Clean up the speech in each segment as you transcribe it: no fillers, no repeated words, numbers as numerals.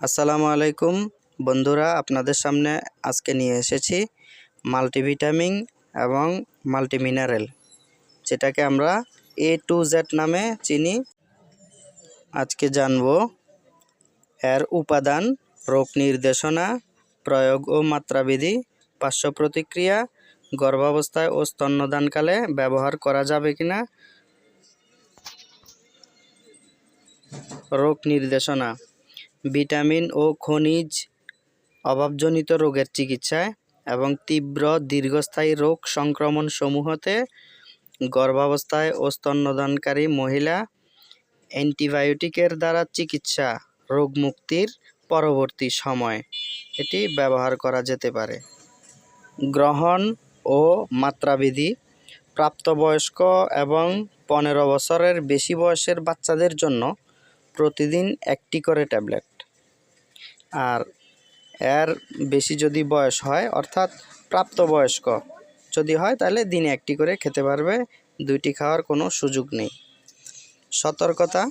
আসসালামু আলাইকুম বন্ধুরা, আপনাদের সামনে আজকে নিয়ে এসেছি মাল্টিভিটামিন এবং মাল্টিমিনারেল, যেটাকে আমরা A to Z নামে চিনি। আজকে জানব এর উপাদান, রোগ নির্দেশনা, প্রয়োগ ও মাত্রাবিধি, পার্শ্ব প্রতিক্রিয়া, গর্ভাবস্থায় ও স্তন্যদানকালে ব্যবহার করা যাবে কিনা। রোগ নির্দেশনা: ভিটামিন ও খনিজ অভাবজনিত রোগের চিকিৎসায় এবং তীব্র দীর্ঘস্থায়ী রোগ সংক্রমণ সমূহতে গর্ভাবস্থায় ও স্তন্যদানকারী মহিলা অ্যান্টিবায়োটিকের দ্বারা চিকিৎসা রোগ মুক্তির পরবর্তী সময় এটি ব্যবহার করা যেতে পারে। গ্রহণ ও মাত্রাবিধি: প্রাপ্তবয়স্ক এবং 15 বছরের বেশি বয়সের বাচ্চাদের জন্য প্রতিদিন 1টি করে ট্যাবলেট, আর এর বেশি যদি বয়স হয় অর্থাৎ প্রাপ্তবয়স্ক যদি হয় তাহলে দিনে 1টি করে খেতে পারবে, 2টি খাওয়ার কোনো সুযোগ নেই। সতর্কতা: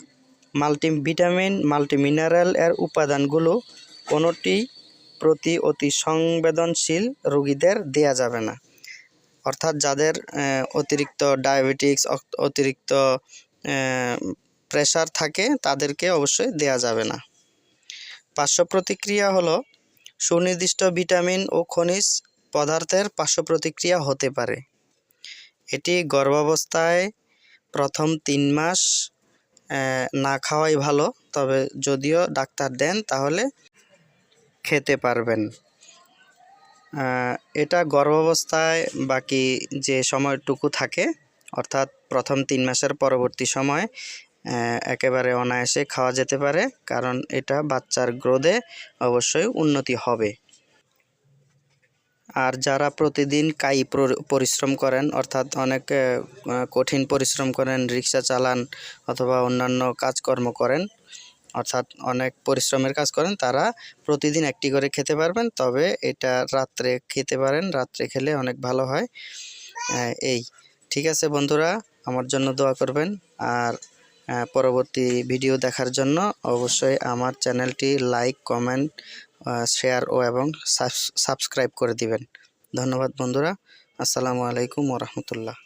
মাল্টিভিটামিন মাল্টিমিনারেল এর উপাদানগুলো কোনোটি প্রতি অতি সংবেদনশীল রোগীদের দেয়া যাবে না, অর্থাৎ যাদের অতিরিক্ত ডায়াবেটিক্স, অতিরিক্ত প্রেশার থাকে তাদেরকে অবশ্যই দেয়া যাবে না। পার্শ্ব প্রতিক্রিয়া হলো সুনির্দিষ্ট ভিটামিন ও খনিজ পদার্থের পার্শ্ব প্রতিক্রিয়া হতে পারে। এটি গর্ভাবস্থায় প্রথম 3 মাস না খাওয়াই ভালো, তবে যদিও ডাক্তার দেন তাহলে খেতে পারবেন। এটা গর্ভাবস্থায় বাকি যে সময়টুকু থাকে অর্থাৎ প্রথম 3 মাসের পরবর্তী সময় একেবারে অনায়াসে খাওয়া যেতে পারে, কারণ এটা বাচ্চার গ্রোথে অবশ্যই উন্নতি হবে। আর যারা প্রতিদিন কায়িক পরিশ্রম করেন, অর্থাৎ অনেক কঠিন পরিশ্রম করেন, রিক্সা চালান অথবা অন্যান্য কাজকর্ম করেন, অর্থাৎ অনেক পরিশ্রমের কাজ করেন, তারা প্রতিদিন 1টি করে খেতে পারবেন, তবে এটা রাত্রে খেতে পারেন, রাত্রে খেলে অনেক ভালো হয়। এই ঠিক আছে বন্ধুরা, আমার জন্য দোয়া করবেন, আর পরবর্তী ভিডিও দেখার জন্য অবশ্যই আমার চ্যানেলটি লাইক, কমেন্ট, শেয়ার ও এবং সাবস্ক্রাইব করে দিবেন। ধন্যবাদ বন্ধুরা। আসসালামু আলাইকুম ওয়া রাহমাতুল্লাহ।